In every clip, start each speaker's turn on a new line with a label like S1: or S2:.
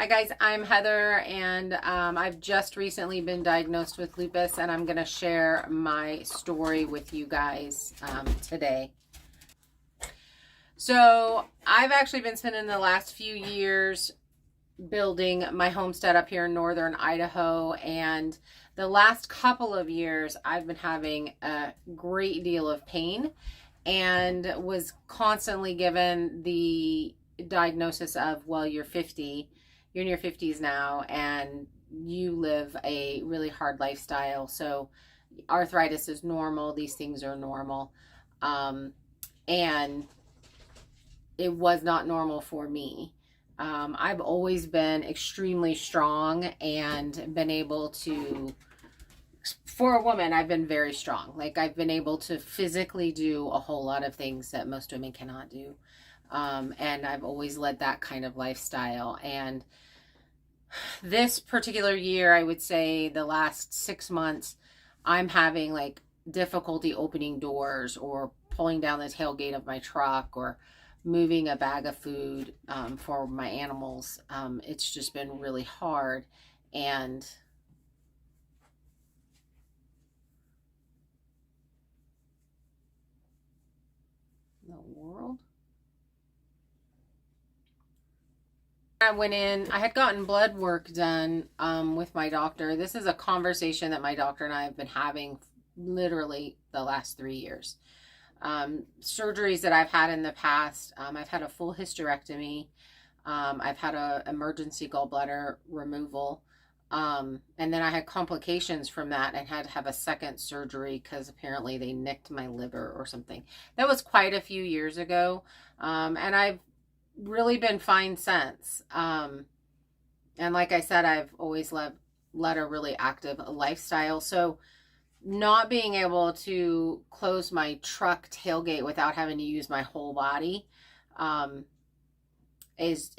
S1: Hi guys, I'm Heather, and I've just recently been diagnosed with lupus, and I'm going to share my story with you guys today. So I've actually been spending the last few years building my homestead up here in northern Idaho, and the last couple of years I've been having a great deal of pain and was constantly given the diagnosis of, well, you're 50, you're in your 50s now, and you live a really hard lifestyle, so arthritis is normal, these things are normal. And it was not normal for me. I've always been extremely strong and been able to, for a woman, I've been very strong. Like, I've been able to physically do a whole lot of things that most women cannot do. And I've always led that kind of lifestyle. And this particular year, I would say the last 6 months, I'm having like difficulty opening doors or pulling down the tailgate of my truck or moving a bag of food for my animals. It's just been really hard. And the world. I went in, I had gotten blood work done with my doctor. This is a conversation that my doctor and I have been having literally the last 3 years. Surgeries that I've had in the past, I've had a full hysterectomy. I've had an emergency gallbladder removal. And then I had complications from that and had to have a second surgery because apparently they nicked my liver or something. That was quite a few years ago. And I've really been fine since. And like I said, I've always led a really active lifestyle. So not being able to close my truck tailgate without having to use my whole body it's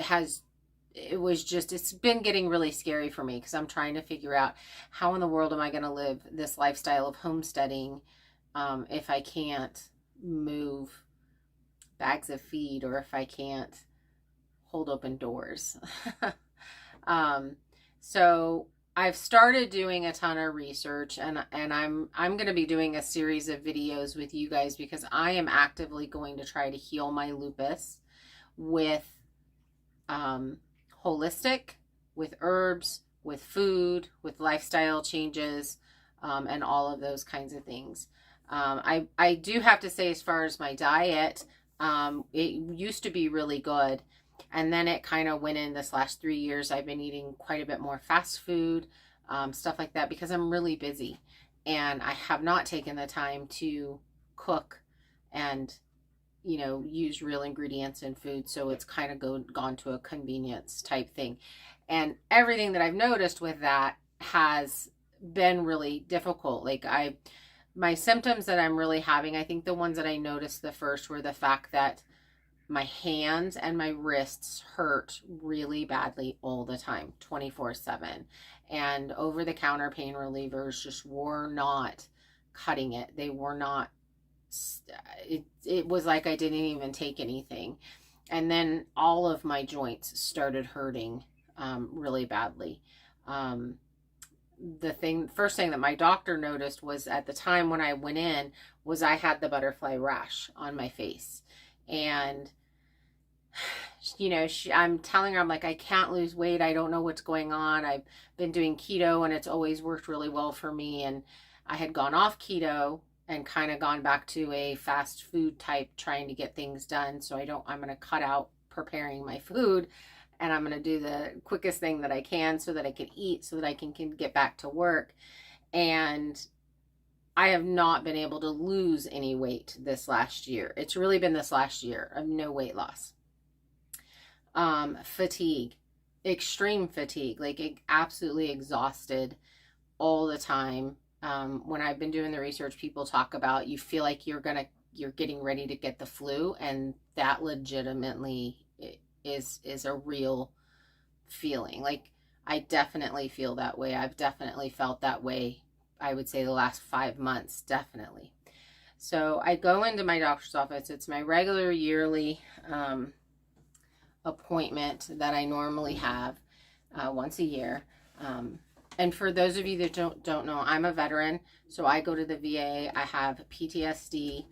S1: been getting really scary for me, because I'm trying to figure out how in the world am I going to live this lifestyle of homesteading if I can't move bags of feed, or if I can't hold open doors. So I've started doing a ton of research, and I'm going to be doing a series of videos with you guys, because I am actively going to try to heal my lupus with holistic, with herbs, with food, with lifestyle changes, and all of those kinds of things. I do have to say, as far as my diet, it used to be really good. And then it kind of went in this last 3 years. I've been eating quite a bit more fast food, stuff like that, because I'm really busy. And I have not taken the time to cook and, use real ingredients in food. So it's kind of gone to a convenience type thing. And everything that I've noticed with that has been really difficult. Like, my symptoms that I'm really having, I think the ones that I noticed the first were the fact that my hands and my wrists hurt really badly all the time, 24/7. And over-the-counter pain relievers just were not cutting it. They were not, it was like I didn't even take anything. And then all of my joints started hurting really badly. First thing that my doctor noticed was, at the time when I went in, was I had the butterfly rash on my face. And, I'm telling her, I'm like, I can't lose weight. I don't know what's going on. I've been doing keto and it's always worked really well for me. And I had gone off keto and kind of gone back to a fast food type, trying to get things done. So I'm going to cut out preparing my food, and I'm going to do the quickest thing that I can so that I can eat, so that I can get back to work. And I have not been able to lose any weight this last year. It's really been this last year of no weight loss. Fatigue, extreme fatigue, like absolutely exhausted all the time. When I've been doing the research, people talk about, you feel like you're getting ready to get the flu, and that legitimately is a real feeling. Like, I definitely feel that way. I've definitely felt that way, I would say, the last 5 months, definitely. So I go into my doctor's office. It's my regular yearly appointment that I normally have. once a year. And for those of you that don't know, I'm a veteran, so I go to the VA. I have PTSD,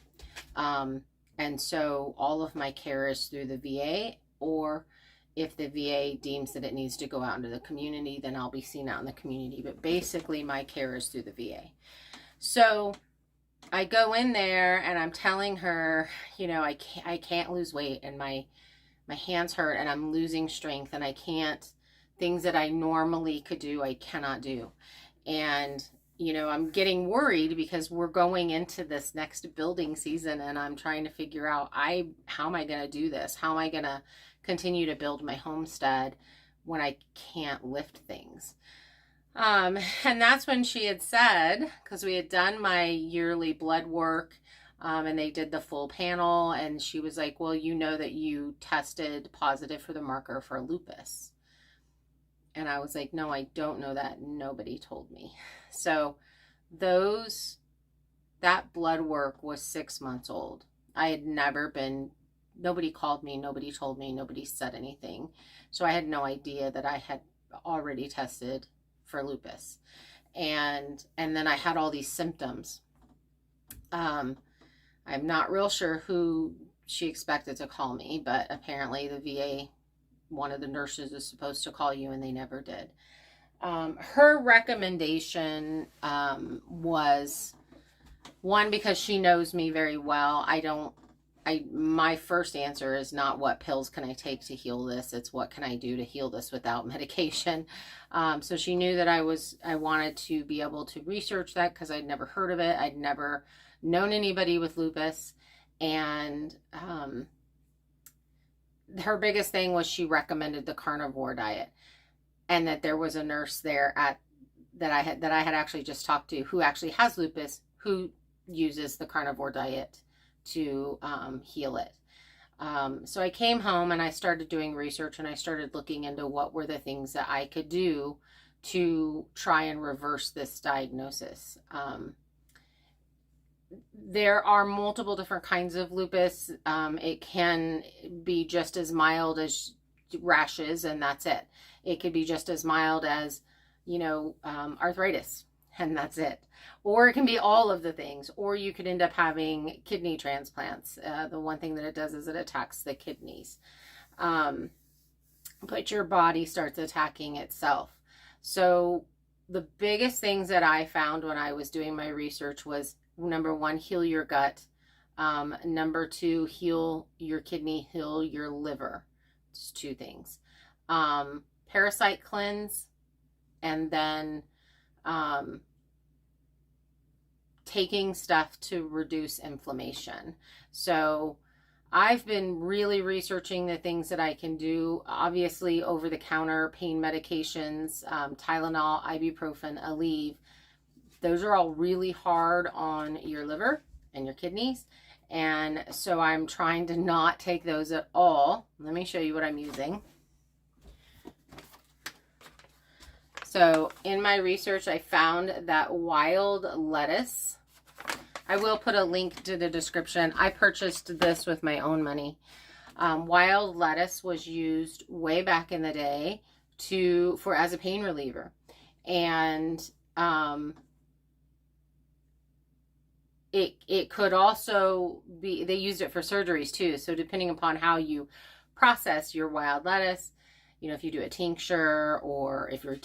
S1: and so all of my care is through the VA, or if the VA deems that it needs to go out into the community, then I'll be seen out in the community. But basically, my care is through the VA. So I go in there and I'm telling her, you know, I can't lose weight, and my hands hurt, and I'm losing strength, and I can't, things that I normally could do, I cannot do. And, you know, I'm getting worried because we're going into this next building season, and I'm trying to figure out, how am I going to do this? How am I going to continue to build my homestead when I can't lift things? And that's when she had said, because we had done my yearly blood work, and they did the full panel, and she was like, well, you know that you tested positive for the marker for lupus. And I was like, no, I don't know that. Nobody told me. So that blood work was 6 months old. I had never been, nobody called me, nobody told me, nobody said anything. So I had no idea that I had already tested for lupus. And then I had all these symptoms. I'm not real sure who she expected to call me, but apparently the VA, one of the nurses is supposed to call you, and they never did. Her recommendation was, one, because she knows me very well. My first answer is not what pills can I take to heal this. It's what can I do to heal this without medication. So she knew that I wanted to be able to research that, because I'd never heard of it. I'd never known anybody with lupus. And her biggest thing was she recommended the carnivore diet, and that there was a nurse there that I had actually just talked to, who actually has lupus, who uses the carnivore diet to heal it. So I came home and I started doing research, and I started looking into what were the things that I could do to try and reverse this diagnosis. There are multiple different kinds of lupus. It can be just as mild as rashes, and that's it. It could be just as mild as, you know, arthritis, and that's it. Or it can be all of the things, or you could end up having kidney transplants. The one thing that it does is it attacks the kidneys. But your body starts attacking itself. So the biggest things that I found when I was doing my research was, number one, heal your gut. Number two, heal your kidney, heal your liver. Just two things. Parasite cleanse, and then taking stuff to reduce inflammation. So I've been really researching the things that I can do. Obviously, over-the-counter pain medications, Tylenol, ibuprofen, Aleve. Those are all really hard on your liver and your kidneys. And so I'm trying to not take those at all. Let me show you what I'm using. So in my research, I found that wild lettuce. I will put a link to the description. I purchased this with my own money. Wild lettuce was used way back in the day as a pain reliever. And it could also be, they used it for surgeries too. So depending upon how you process your wild lettuce, you know, if you do a tincture, or if you're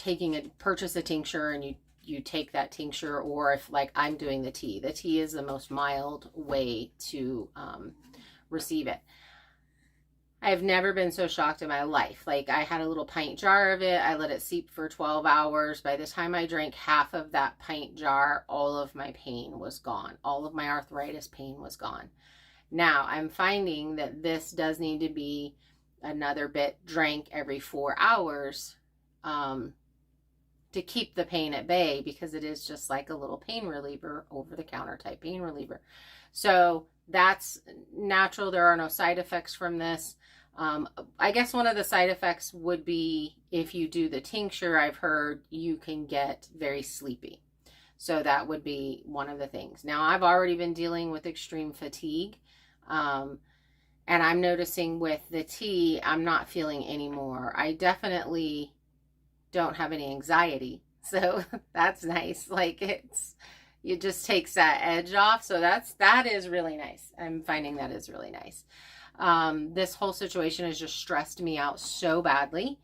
S1: purchase a tincture and you take that tincture, or if, like, I'm doing the tea. The tea is the most mild way to receive it. I've never been so shocked in my life. Like, I had a little pint jar of it. I let it steep for 12 hours. By the time I drank half of that pint jar, all of my pain was gone. All of my arthritis pain was gone. Now, I'm finding that this does need to be another bit drank every 4 hours to keep the pain at bay, because it is just like a little pain reliever, over-the-counter type pain reliever. So that's natural. There are no side effects from this. I guess one of the side effects would be, if you do the tincture, I've heard you can get very sleepy. So that would be one of the things. Now, I've already been dealing with extreme fatigue. And I'm noticing with the tea, I'm not feeling any more. I definitely don't have any anxiety. So that's nice. Like it just takes that edge off. So that is really nice. I'm finding that is really nice. This whole situation has just stressed me out so badly.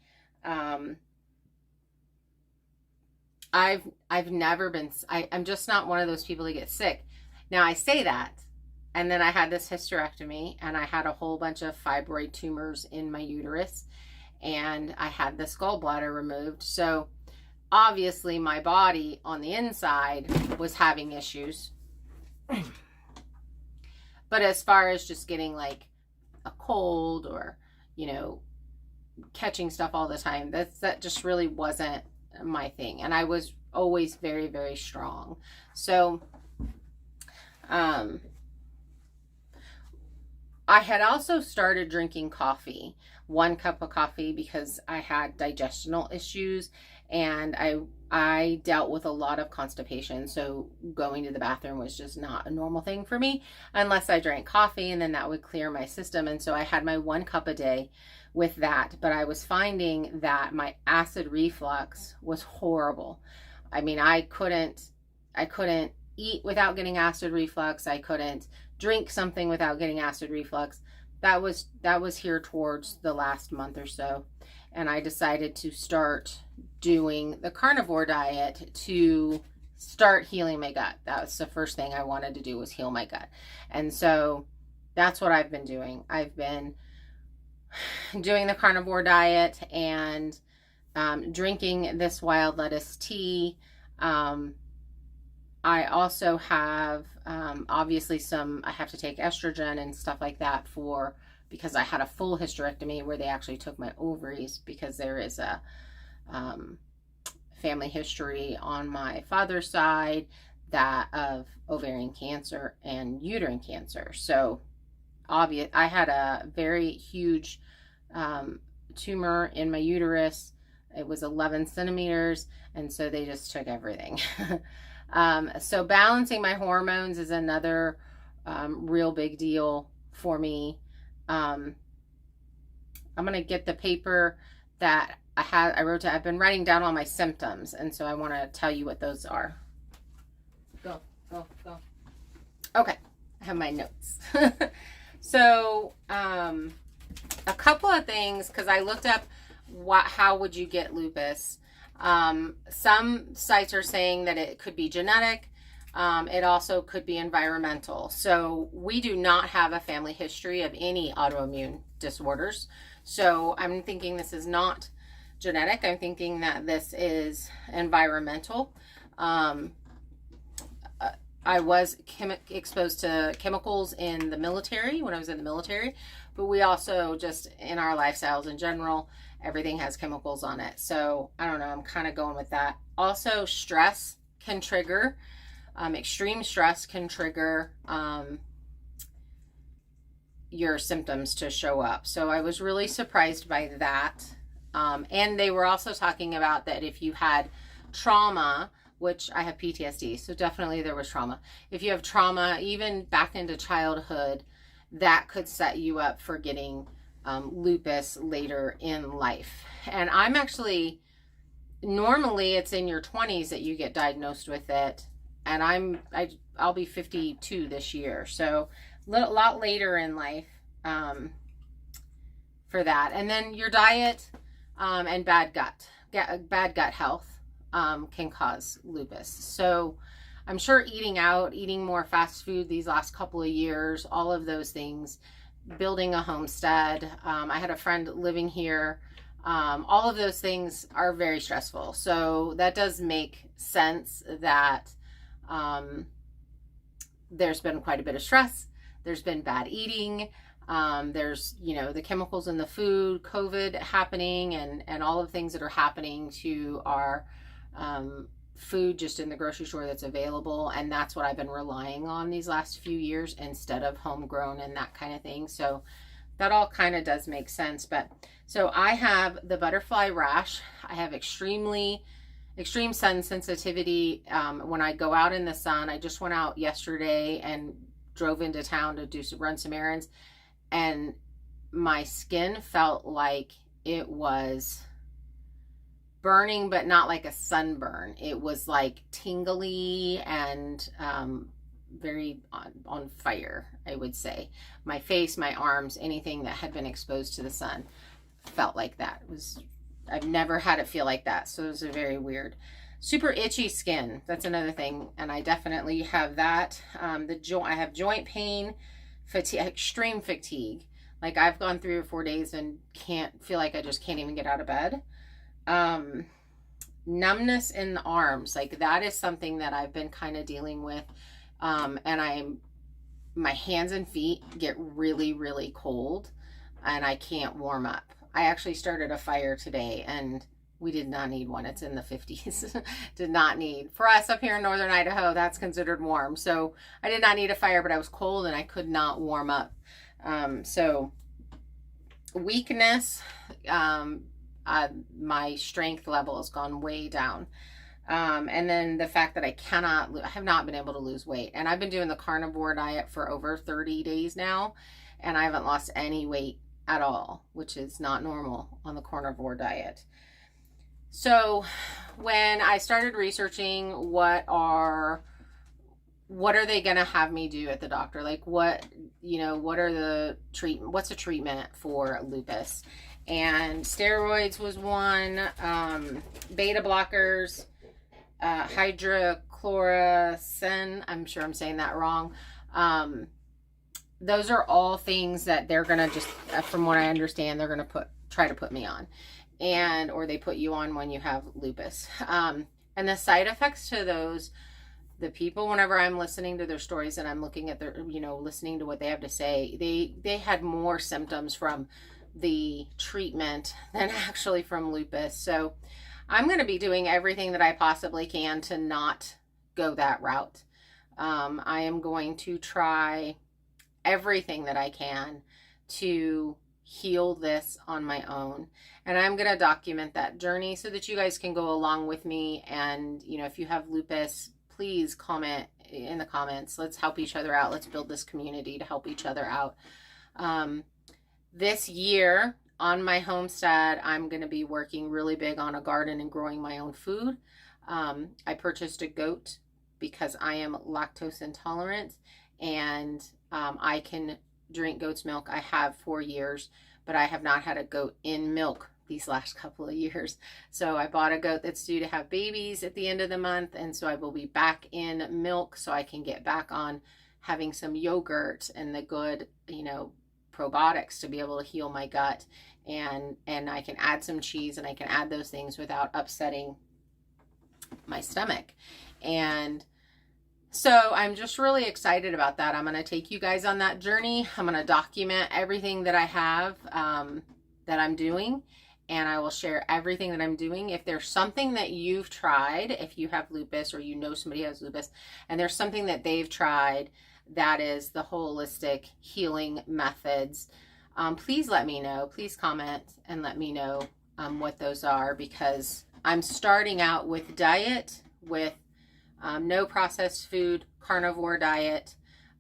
S1: I've never been, I'm just not one of those people that get sick. Now I say that, and then I had this hysterectomy, and I had a whole bunch of fibroid tumors in my uterus, and I had the gallbladder removed. So obviously my body on the inside was having issues. But as far as just getting like a cold or, you know, catching stuff all the time, that just really wasn't my thing. And I was always very, very strong. So I had also started drinking coffee, 1 cup of coffee, because I had digestional issues, and I dealt with a lot of constipation. So going to the bathroom was just not a normal thing for me unless I drank coffee, and then that would clear my system. And so I had my 1 cup a day with that, but I was finding that my acid reflux was horrible. I mean, I couldn't eat without getting acid reflux. I couldn't drink something without getting acid reflux. That was here towards the last month or so. And I decided to start doing the carnivore diet to start healing my gut. That was the first thing I wanted to do, was heal my gut. And so that's what I've been doing. I've been doing the carnivore diet and drinking this wild lettuce tea. I also have obviously I have to take estrogen and stuff like that because I had a full hysterectomy where they actually took my ovaries, because there is a family history on my father's side of ovarian cancer and uterine cancer. So I had a very huge tumor in my uterus. It was 11 centimeters, and so they just took everything. So balancing my hormones is another real big deal for me. I'm going to get the paper that I've been writing down all my symptoms, and so I want to tell you what those are. Go. Okay, I have my notes. So, a couple of things, because I looked up how would you get lupus. Some sites are saying that it could be genetic. It also could be environmental. So we do not have a family history of any autoimmune disorders. So I'm thinking this is not genetic. I'm thinking that this is environmental. I was exposed to chemicals in the military when I was in the military, but we also just in our lifestyles in general, everything has chemicals on it. So I don't know, I'm kind of going with that. Also, stress can trigger, extreme stress can trigger your symptoms to show up. So I was really surprised by that. And they were also talking about that if you had trauma, which I have PTSD, so definitely there was trauma. If you have trauma, even back into childhood, that could set you up for getting lupus later in life. And I'm actually, normally it's in your 20s that you get diagnosed with it, and I'll be 52 this year, so a lot later in life for that. And then your diet and bad gut health can cause lupus. So I'm sure eating more fast food these last couple of years, all of those things, building a homestead. I had a friend living here. All of those things are very stressful. So that does make sense that there's been quite a bit of stress. There's been bad eating. There's, the chemicals in the food, COVID happening, and all of the things that are happening to our food just in the grocery store that's available. And that's what I've been relying on these last few years instead of homegrown and that kind of thing. So that all kind of does make sense. But so I have the butterfly rash. I have extreme sun sensitivity when I go out in the sun. I just went out yesterday and drove into town to run some errands, and my skin felt like it was burning, but not like a sunburn. It was like tingly and very on fire, I would say. My face, my arms, anything that had been exposed to the sun felt like that. I've never had it feel like that. So it was a very weird. Super itchy skin. That's another thing. And I definitely have that. I have joint pain, fatigue, extreme fatigue. Like I've gone 3 or 4 days and feel like I just can't even get out of bed. Numbness in the arms. Like that is something that I've been kind of dealing with. And my hands and feet get really, really cold and I can't warm up. I actually started a fire today and we did not need one. It's in the 50s. Did not need. For us up here in northern Idaho, that's considered warm. So I did not need a fire, but I was cold and I could not warm up. So weakness, my strength level has gone way down. And then the fact that I have not been able to lose weight. And I've been doing the carnivore diet for over 30 days now, and I haven't lost any weight at all, which is not normal on the carnivore diet. So when I started researching what are they going to have me do at the doctor? Like what's a treatment for lupus? And steroids was one, beta blockers, hydrochloroquine, I'm sure I'm saying that wrong. Those are all things that they're going to just, from what I understand, they're going to try to put me on. Or they put you on when you have lupus. And the side effects to those, the people, whenever I'm listening to their stories and I'm looking at their, listening to what they have to say, they had more symptoms from the treatment than actually from lupus. So I'm going to be doing everything that I possibly can to not go that route. I am going to try everything that I can to heal this on my own. And I'm going to document that journey so that you guys can go along with me. And, if you have lupus, please comment in the comments. Let's help each other out. Let's build this community to help each other out. This year on my homestead, I'm going to be working really big on a garden and growing my own food. I purchased a goat because I am lactose intolerant, and I can drink goat's milk. I have 4 years, but I have not had a goat in milk these last couple of years. So I bought a goat that's due to have babies at the end of the month, and so I will be back in milk so I can get back on having some yogurt and the good, probiotics to be able to heal my gut, and I can add some cheese and I can add those things without upsetting my stomach. And so I'm just really excited about that. I'm going to take you guys on that journey. I'm going to document everything that I have that I'm doing, and I will share everything that I'm doing. If there's something that you've tried, if you have lupus or somebody has lupus, and there's something that they've tried that is the holistic healing methods, please let me know. Please comment and let me know what those are, because I'm starting out with diet, with no processed food, carnivore diet,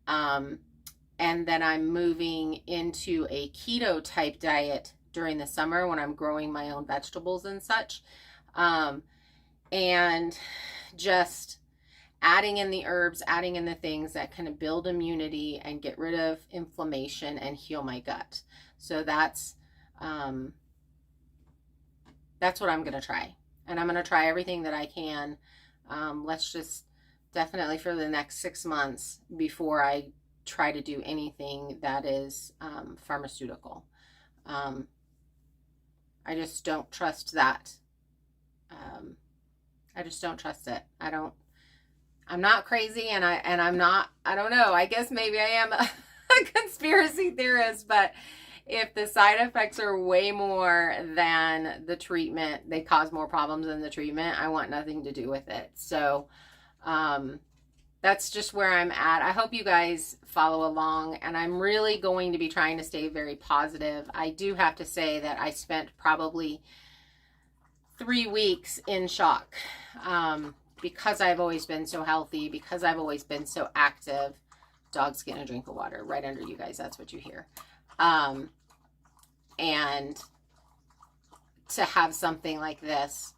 S1: and then I'm moving into a keto type diet during the summer when I'm growing my own vegetables and such, and just adding in the herbs, adding in the things that can build immunity and get rid of inflammation and heal my gut. So that's what I'm going to try. And I'm going to try everything that I can. Let's just definitely for the next 6 months before I try to do anything that is pharmaceutical. I just don't trust that. I just don't trust it. I'm not crazy, and I'm not, I don't know, I guess maybe I am a conspiracy theorist, but if the side effects are way more than the treatment, they cause more problems than the treatment, I want nothing to do with it. So that's just where I'm at. I hope you guys follow along, and I'm really going to be trying to stay very positive. I do have to say that I spent probably 3 weeks in shock. Because I've always been so healthy, because I've always been so active. Dog's getting a drink of water right under you guys. That's what you hear. And to have something like this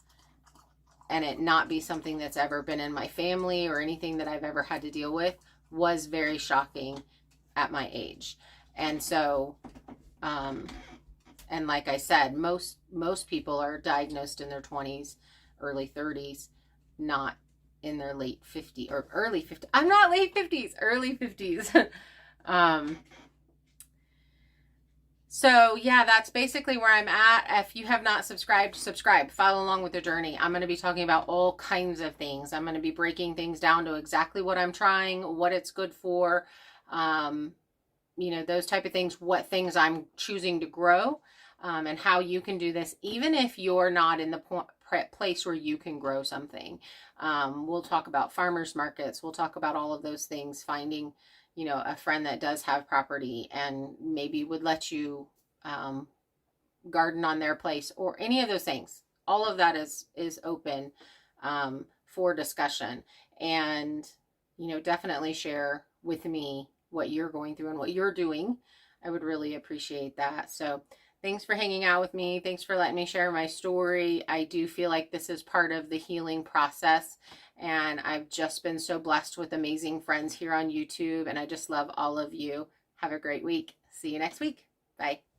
S1: and it not be something that's ever been in my family or anything that I've ever had to deal with was very shocking at my age. And so, and like I said, most people are diagnosed in their 20s, early 30s, not in their late 50s or early 50s. I'm not late 50s, early 50s. So yeah, that's basically where I'm at. If you have not subscribed, subscribe, follow along with the journey. I'm going to be talking about all kinds of things. I'm going to be breaking things down to exactly what I'm trying, what it's good for, you know, those type of things, what things I'm choosing to grow, and how you can do this, even if you're not in the place where you can grow something. We'll talk about farmers markets. We'll talk about all of those things, finding, you know, a friend that does have property and maybe would let you garden on their place, or any of those things. All of that is open for discussion. And, you know, definitely share with me what you're going through and what you're doing. I would really appreciate that. So thanks for hanging out with me. Thanks for letting me share my story. I do feel like this is part of the healing process. And I've just been so blessed with amazing friends here on YouTube. And I just love all of you. Have a great week. See you next week. Bye.